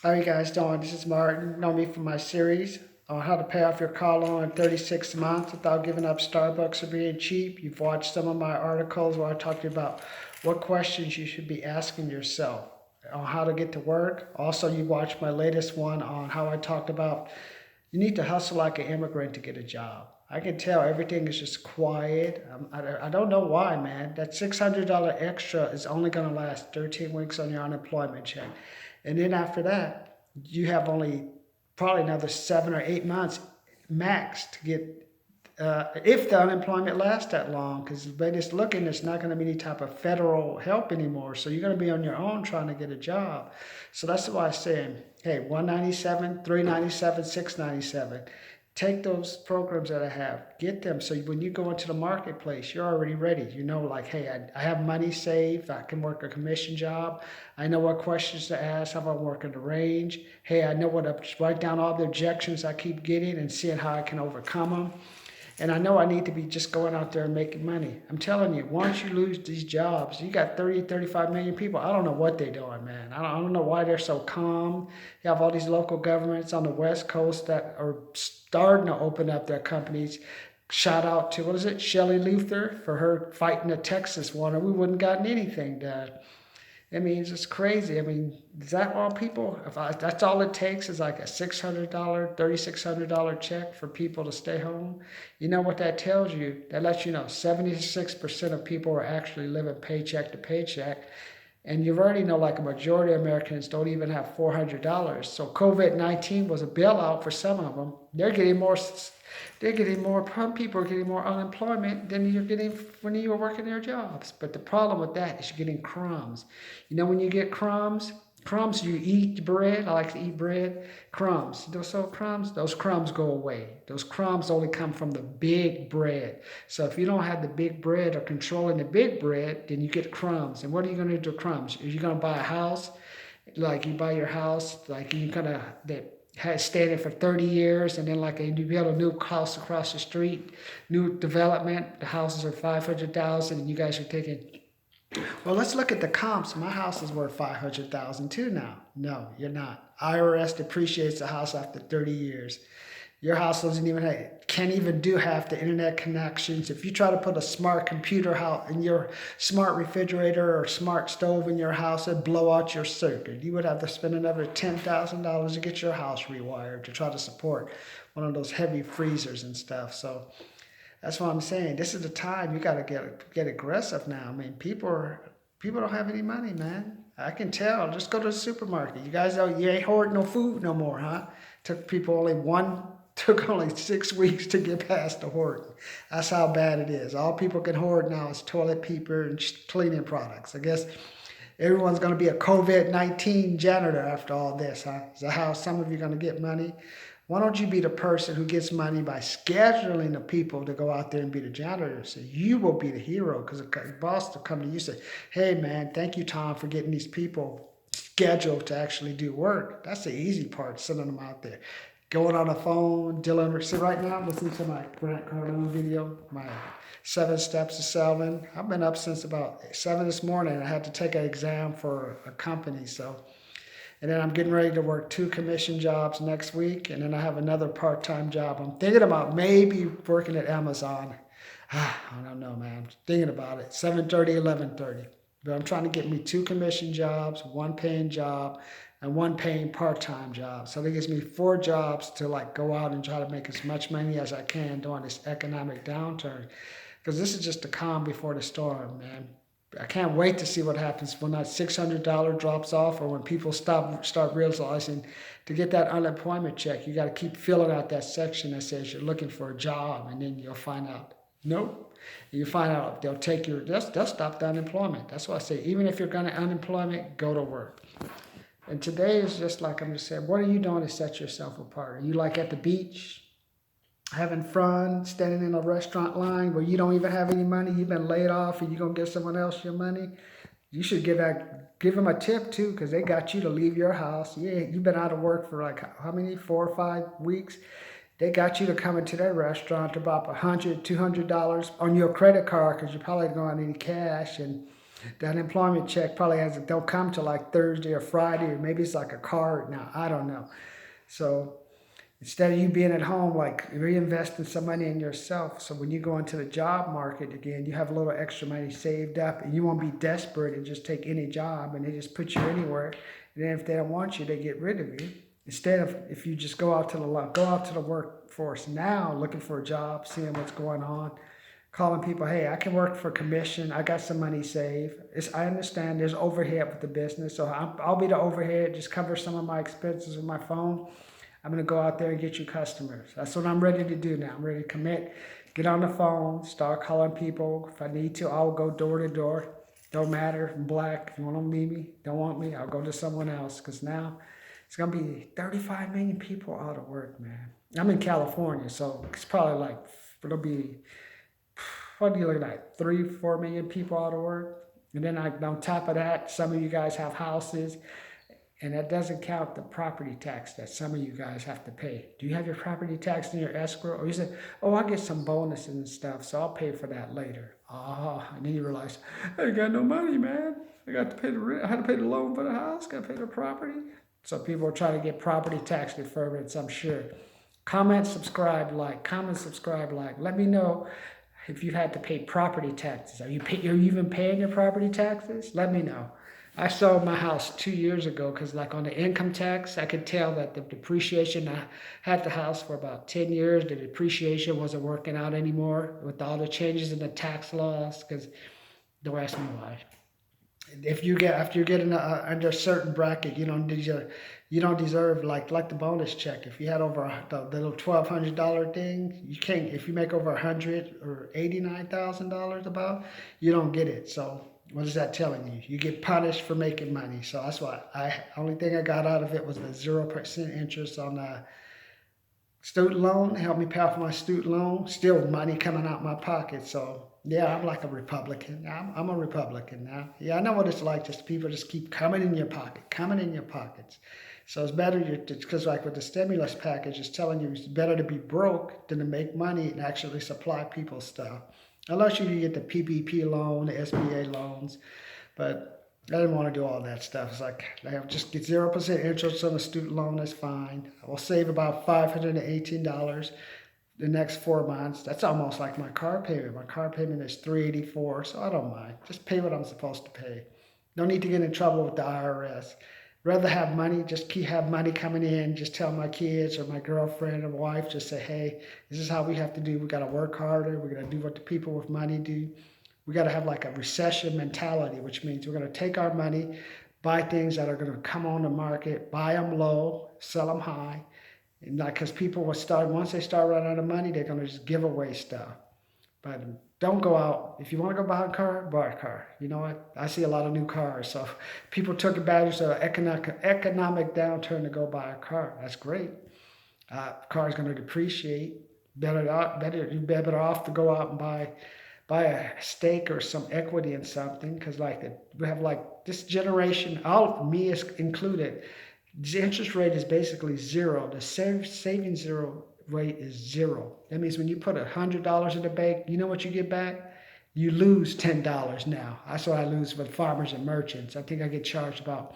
How you guys doing? This is Martin. You know me from my series on how to pay off your car loan in 36 months without giving up Starbucks or being cheap. You've watched some of my articles where I talked about what questions you should be asking yourself on how to get to work. Also, you watched my latest one on how I talked about you need to hustle like an immigrant to get a job. I can tell everything is just quiet. I don't know why, man. That $600 extra is only going to last 13 weeks on your unemployment check. And then after that, you have only probably another 7 or 8 months max to get, if the unemployment lasts that long, because the way it's looking, there's not going to be any type of federal help anymore. So you're going to be on your own trying to get a job. So that's why I'm saying, hey, 197, 397, 697. Take those programs that I have, get them. So when you go into the marketplace, you're already ready. You know, like, hey, I have money saved. I can work a commission job. I know what questions to ask. How about working the range? Hey, I know what to write down all the objections I keep getting and seeing how I can overcome them. And I know I need to be just going out there and making money. I'm telling you, once you lose these jobs, you got 30, 35 million people. I don't know what they're doing, man. I don't know why they're so calm. You have all these local governments on the West Coast that are starting to open up their companies. Shout out to, what is it, Shelley Luther for her fighting the Texas one, or we wouldn't gotten anything done. I mean, it's just crazy. I mean, is that all people? That's all it takes is like a $600, $3,600 check for people to stay home. You know what that tells you? That lets you know 76% of people are actually living paycheck to paycheck. And you already know like a majority of Americans don't even have $400. So COVID-19 was a bailout for some of them. Some people are getting more unemployment than you're getting when you were working their jobs. But the problem with that is you're getting crumbs. You know, when you get crumbs, you eat bread. I like to eat bread. Crumbs. Those crumbs go away. Those crumbs only come from the big bread. So if you don't have the big bread or controlling the big bread, then you get crumbs. And what are you going to do with crumbs? Are you going to buy a house? Like you buy your house, like you kind of that has stayed there for 30 years, and then like you build a new house across the street, new development. The houses are 500,000, and you guys are taking. Well, let's look at the comps. My house is worth 500,000 too now. No, you're not. IRS depreciates the house after 30 years. Your house doesn't even can't even do half the internet connections. If you try to put a smart computer house in your smart refrigerator or smart stove in your house, it'd blow out your circuit. You would have to spend another $10,000 to get your house rewired to try to support one of those heavy freezers and stuff. So that's what I'm saying. This is the time you got to get aggressive now. I mean, people don't have any money, man. I can tell. Just go to the supermarket. You ain't hoarding no food no more, huh? Took only 6 weeks to get past the hoarding. That's how bad it is. All people can hoard now is toilet paper and cleaning products. I guess everyone's going to be a COVID-19 janitor after all this, huh? Is that how some of you are going to get money? Why don't you be the person who gets money by scheduling the people to go out there and be the janitor? So you will be the hero because the boss will come to you and say, hey, man, thank you, Tom, for getting these people scheduled to actually do work. That's the easy part, sending them out there. Going on the phone, so right now I'm listening to my Grant Cardone video, my 7 Steps to Selling. I've been up since about 7 this morning. I had to take an exam for a company, so and then I'm getting ready to work 2 commission jobs next week. And then I have another part-time job. I'm thinking about maybe working at Amazon. I don't know, man. I'm thinking about it. 7:30, 11:30. But I'm trying to get me 2 commission jobs, 1 paying job, and 1 paying part-time job. So that gives me 4 jobs to like go out and try to make as much money as I can during this economic downturn. Because this is just the calm before the storm, man. I can't wait to see what happens when that $600 drops off, or when people start realizing to get that unemployment check, you got to keep filling out that section that says you're looking for a job, and then you'll find out, nope. And you find out they'll stop the unemployment. That's why I say, even if you're going to unemployment, go to work. And today is just like I'm just saying, what are you doing to set yourself apart? Are you like at the beach, having fun, standing in a restaurant line where you don't even have any money, you've been laid off, and you're going to give someone else your money? You should give them a tip too, because they got you to leave your house. Yeah, you've been out of work for like how many, 4 or 5 weeks? They got you to come into their restaurant to about $100, $200 on your credit card, because you probably don't have any cash. And The unemployment check probably don't come till like Thursday or Friday, or maybe it's like a card now. I don't know. So instead of you being at home, like reinvesting some money in yourself. So when you go into the job market again, you have a little extra money saved up, and you won't be desperate and just take any job and they just put you anywhere. And then if they don't want you, they get rid of you. Instead of if you just go out to the workforce now, looking for a job, seeing what's going on, calling people, hey, I can work for commission. I got some money saved. I understand there's overhead with the business, so I'll be the overhead. Just cover some of my expenses with my phone. I'm going to go out there and get you customers. That's what I'm ready to do now. I'm ready to commit, get on the phone, start calling people. If I need to, I'll go door to door. Don't matter, I'm black. If you want to meet me, don't want me, I'll go to someone else. Because now it's going to be 35 million people out of work, man. I'm in California, so it's probably like, it'll be, what do you look at, 3-4 million people out of work? And then on top of that, some of you guys have houses. And that doesn't count the property tax that some of you guys have to pay. Do you have your property tax in your escrow? Or you say, oh, I'll get some bonuses and stuff, so I'll pay for that later. And then you realize, I ain't got no money, man. I got to pay the rent. I had to pay the loan for the house, got to pay the property. So people are trying to get property tax deferments, I'm sure. Comment, subscribe, like. Let me know if you had to pay property taxes. Are you even paying your property taxes? Let me know. I sold my house 2 years ago because like on the income tax, I could tell that the depreciation, I had the house for about 10 years. The depreciation wasn't working out anymore with all the changes in the tax laws, because don't ask me why. If you get, after you get under a certain bracket, you don't deserve like the bonus check. If you had over the little $1,200 thing, you can't. If you make over $100 or $89,000 about, you don't get it. So what is that telling you? You get punished for making money. So that's why only thing I got out of it was the 0% interest on the student loan. It helped me pay off my student loan. Still money coming out my pocket. So yeah, I'm like a Republican. I'm a Republican now. Yeah, I know what it's like. Just people just keep coming in your pockets. So it's better, because like with the stimulus package, it's telling you it's better to be broke than to make money and actually supply people stuff. Unless you get the PPP loan, the SBA loans. But I didn't want to do all that stuff. It's like, just get 0% interest on the student loan, that's fine. I will save about $518 the next 4 months. That's almost like my car payment. My car payment is $384, so I don't mind. Just pay what I'm supposed to pay. No need to get in trouble with the IRS. Rather have money, have money coming in, just tell my kids or my girlfriend or wife, just say, hey, this is how we have to do. We got to work harder. We're going to do what the people with money do. We got to have like a recession mentality, which means we're going to take our money, buy things that are going to come on the market, buy them low, sell them high. And like, because people will once they start running out of money, they're going to just give away stuff. But don't go out. If you want to go buy a car. You know what? I see a lot of new cars. So people took advantage of economic downturn to go buy a car. That's great. Car is going to depreciate. You're better off to go out and buy a stake or some equity in something. Because we have like this generation, me is included, the interest rate is basically zero. The savings rate is zero. That means when you put $100 in the bank, you know what you get back? You lose $10 now. That's what I lose with farmers and merchants. I think I get charged about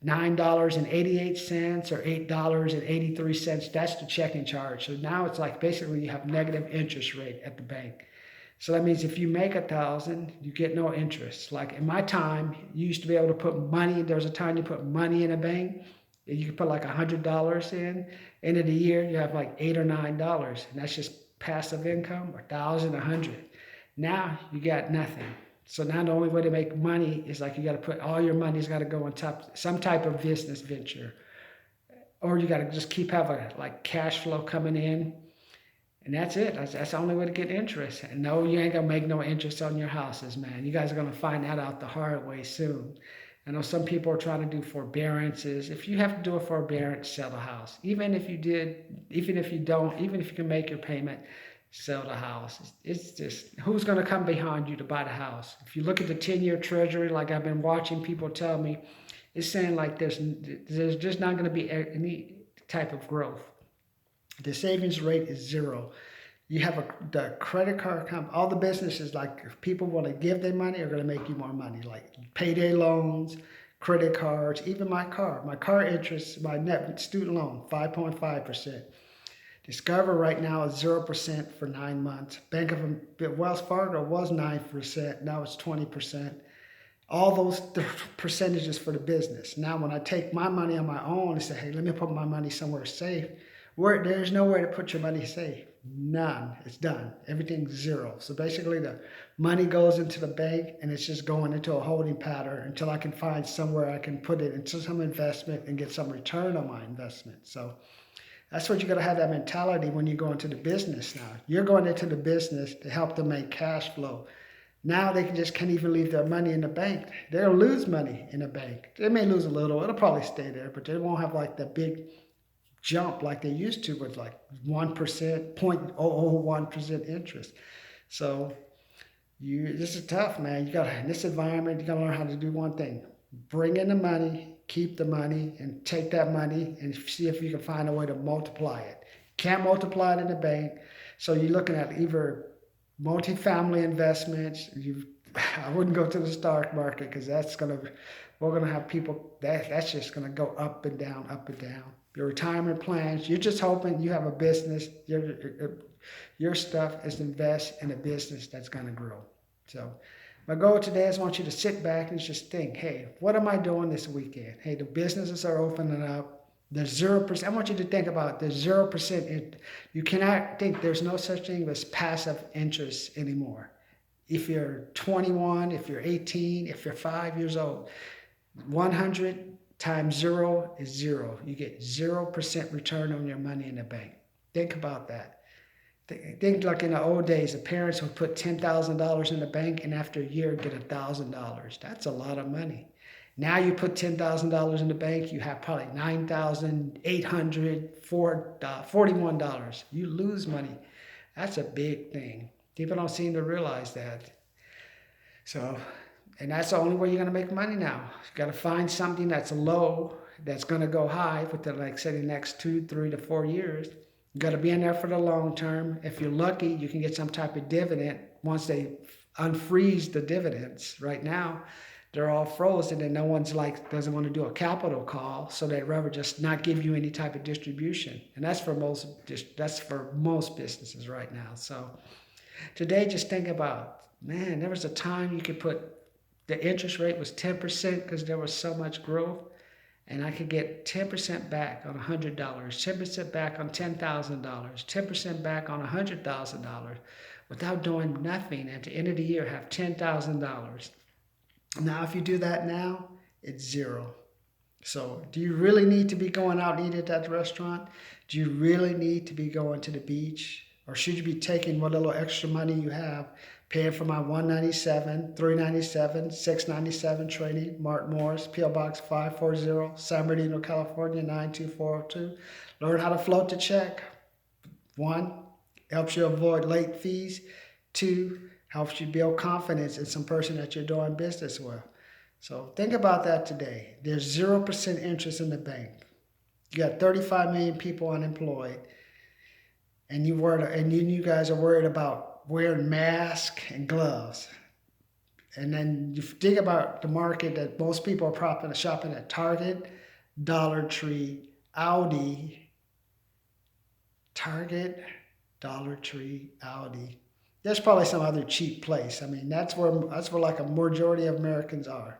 $9.88 or $8.83. That's the checking charge. So now it's like basically you have negative interest rate at the bank. So that means if you make $1,000, you get no interest. Like in my time, you used to be able to put money. There was a time you put money in a bank. You could put like $100 in. End of the year, you have like $8 or $9, and that's just passive income, 1,000, 100. Now you got nothing. So now the only way to make money is like you got to put all your money's got to go on some type of business venture, or you got to just keep having like cash flow coming in. And that's it. That's the only way to get interest. And no, you ain't going to make no interest on your houses, man. You guys are going to find that out the hard way soon. I know some people are trying to do forbearances. If you have to do a forbearance, sell the house. Even if you can make your payment, sell the house. It's just, who's going to come behind you to buy the house? If you look at the 10-year treasury, like I've been watching people tell me, it's saying like there's just not going to be any type of growth. The savings rate is zero. You have the credit card company, all the businesses, like if people want to give their money, are going to make you more money, like payday loans, credit cards, even my car interest, my net student loan, 5.5%. Discover right now is 0% for 9 months. Wells Fargo was 9%, now it's 20%. All those percentages for the business. Now, when I take my money on my own and say, hey, let me put my money somewhere safe, there's nowhere to put your money safe. None. It's done. Everything's zero. So basically, the money goes into the bank and it's just going into a holding pattern until I can find somewhere I can put it into some investment and get some return on my investment. So that's what you got to have, that mentality when you go into the business now. You're going into the business to help them make cash flow. Now they can't even leave their money in the bank. They'll lose money in the bank. They may lose a little. It'll probably stay there, but they won't have like the big jump like they used to with like 1%, 0.001% interest. So this is tough, man. In this environment, you got to learn how to do one thing. Bring in the money, keep the money, and take that money and see if you can find a way to multiply it. Can't multiply it in the bank. So you're looking at either multifamily investments. I wouldn't go to the stock market because we're gonna have people that's just gonna go up and down, up and down. Your retirement plans, you're just hoping you have a business. Your stuff is to invest in a business that's gonna grow. So my goal today is I want you to sit back and just think, hey, what am I doing this weekend? Hey, the businesses are opening up. There's 0%. I want you to think about there's 0%. You cannot think there's no such thing as passive interest anymore. If you're 21, if you're 18, if you're 5 years old, 100 times 0 is 0. You get 0% return on your money in the bank. Think about that. Think like in the old days, the parents would put $10,000 in the bank and after a year get $1,000. That's a lot of money. Now you put $10,000 in the bank, you have probably $9,841. You lose money. That's a big thing. People don't seem to realize that. So, and that's the only way you're going to make money now. You got to find something that's low, that's going to go high within, like, say, the next 2, 3 to 4 years. You got to be in there for the long term. If you're lucky, you can get some type of dividend once they unfreeze the dividends. Right now, they're all frozen and no one's doesn't want to do a capital call, so they'd rather just not give you any type of distribution. And that's for most businesses right now. So today, just think about, man, there was a time you could put, the interest rate was 10% because there was so much growth, and I could get 10% back on $100, 10% back on $10,000, 10% back on $100,000 without doing nothing. At the end of the year, have $10,000. Now, if you do that now, it's 0. So do you really need to be going out and eating at that restaurant? Do you really need to be going to the beach? Or should you be taking what little extra money you have, paying for my $197, $397, $697 training, Mark Morris, P.O. Box 540, San Bernardino, California, 92402. Learn how to float the check. 1, helps you avoid late fees. 2, helps you build confidence in some person that you're doing business with. So think about that today. There's 0% interest in the bank. You got 35 million people unemployed, and you guys are worried about wearing masks and gloves. And then you think about the market that most people are shopping at: Target, Dollar Tree, Aldi. Target, Dollar Tree, Aldi. There's probably some other cheap place. I mean, that's where like a majority of Americans are.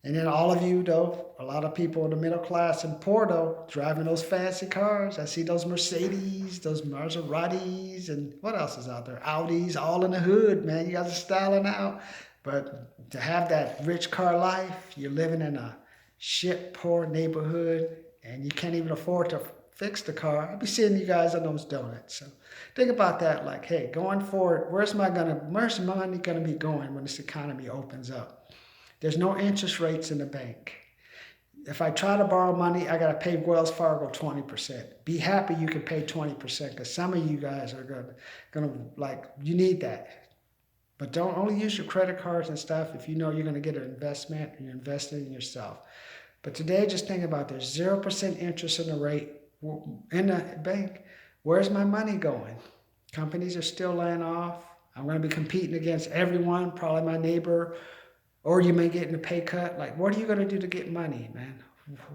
And then all of you, though, a lot of people in the middle class and poor, though, driving those fancy cars. I see those Mercedes, those Maseratis, and what else is out there? Audis, all in the hood, man. You guys are styling out. But to have that rich car life, you're living in a shit poor neighborhood, and you can't even afford to fix the car. I'll be seeing you guys on those donuts. So think about that, like, hey, going forward, where's my money gonna be going when this economy opens up? There's no interest rates in the bank. If I try to borrow money, I gotta pay Wells Fargo 20%. Be happy you can pay 20%, because some of you guys are gonna you need that. But don't only use your credit cards and stuff if you know you're gonna get an investment and you're investing in yourself. But today, just think about there's 0% interest in the rate in the bank. Where's my money going? Companies are still laying off. I'm going to be competing against everyone, probably my neighbor, or you may get in a pay cut. Like, what are you going to do to get money, man?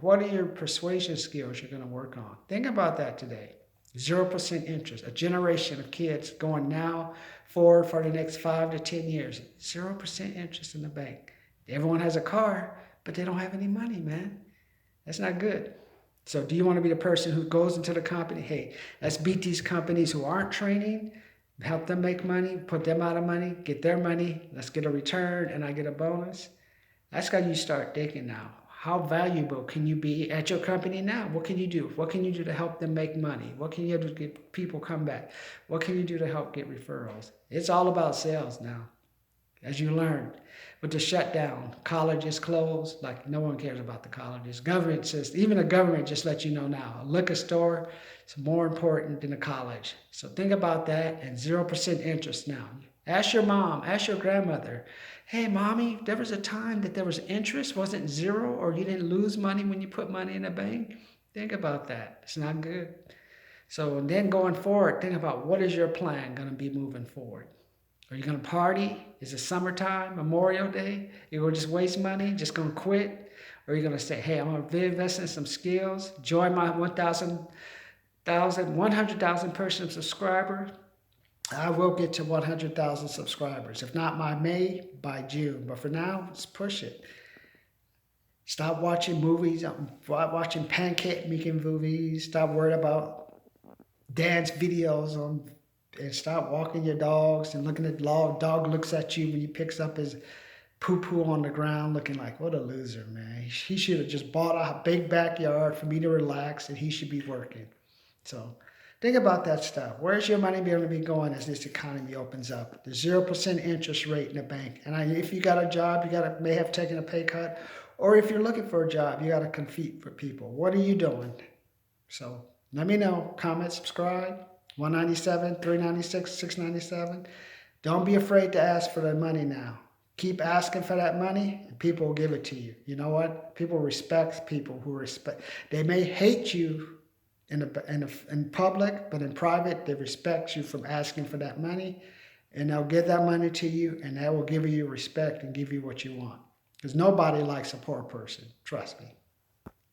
What are your persuasion skills you're going to work on? Think about that today. 0% interest. A generation of kids going now forward for the next 5 to 10 years. 0% interest in the bank. Everyone has a car, but they don't have any money, man. That's not good. So do you want to be the person who goes into the company? Hey, let's beat these companies who aren't training, help them make money, put them out of money, get their money, let's get a return and I get a bonus. That's how you start thinking now. How valuable can you be at your company now? What can you do? What can you do to help them make money? What can you do to get people come back? What can you do to help get referrals? It's all about sales now. As you learned, with the shutdown, colleges closed, like no one cares about the colleges. Government says, even the government just let you know now, a liquor store is more important than a college. So think about that, and 0% interest now. Ask your mom, ask your grandmother, hey, mommy, there was a time that there was interest, wasn't zero, or you didn't lose money when you put money in a bank? Think about that. It's not good. So then going forward, think about what is your plan going to be moving forward. Are you going to party? Is it summertime, Memorial Day? You're going to just waste money, just going to quit? Or are you going to say, hey, I'm going to invest in some skills, join my 100,000 person subscriber. I will get to 100,000 subscribers. If not by May, by June. But for now, let's push it. Stop watching movies, watching pancake making movies. Stop worrying about dance videos on, and stop walking your dogs and looking at the dog looks at you when he picks up his poo-poo on the ground looking like, what a loser, man. He should have just bought a big backyard for me to relax and he should be working. So think about that stuff. Where's your money going to be going as this economy opens up? The 0% interest rate in the bank. And if you got a job, may have taken a pay cut. Or if you're looking for a job, you got to compete for people. What are you doing? So let me know. Comment, subscribe. 197, 396, 697. Don't be afraid to ask for the money now. Keep asking for that money and people will give it to you. You know what? People respect people who respect. They may hate you in public, but in private, they respect you from asking for that money and they'll give that money to you and that will give you respect and give you what you want. Because nobody likes a poor person. Trust me.